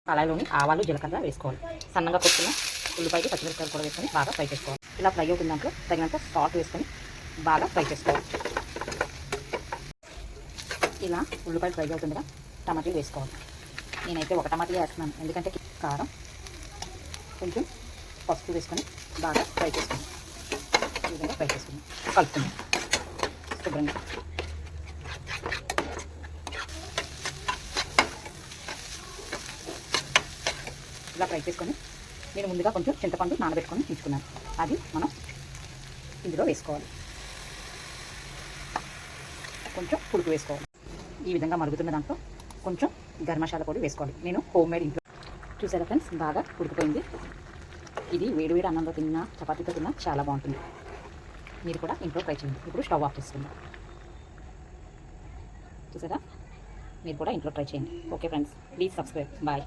కళాయిలోని ఆవాలు జీలకర్ర వేసుకోవాలి. సన్నగా కొట్టుకున్న ఉల్లిపాయలు పచ్చిమిరపకాయలు కూడా వేసుకొని బాగా ఫ్రై చేసుకోవాలి. ఇలా ఫ్రై అవుతున్న దాంట్లో తగినంత సాల్ట్ వేసుకొని బాగా ఫ్రై చేసుకోవాలి. ఇలా ఉల్లిపాయలు ఫ్రై అవుతుండగా టమాటాలు వేసుకోవాలి. నేనైతే ఒక టమాటా వేస్తున్నాను, ఎందుకంటే కారం కొంచెం పసుపు వేసుకొని బాగా ఫ్రై చేసుకుని ఈ విధంగా ఫ్రై చేసుకుని కలుపుకుందాం శుభ్రంగా. ఇలా ఫ్రై చేసుకొని నేను ముందుగా కొంచెం చింతపండు నానబెట్టుకొని తీసుకున్నాను, అది మనం ఇందులో వేసుకోవాలి. కొంచెం పులుపు వేసుకోవాలి. ఈ విధంగా మరుగుతున్న దాంట్లో కొంచెం గరం మసాలా పొడి వేసుకోవాలి. నేను హోమ్ మేడ్ ఇంట్లో. చూసారా ఫ్రెండ్స్, బాగా ఉడికిపోయింది. ఇది వేడివేడి అన్నంలో తిన్నా చపాతీతో తిన్నా చాలా బాగుంటుంది. మీరు కూడా ఇంట్లో ట్రై చేయండి. ఇప్పుడు స్టవ్ ఆఫ్ చేసుకుందాం. చూసారా, మీరు కూడా ఇంట్లో ట్రై చేయండి. Okay friends, please subscribe. Bye.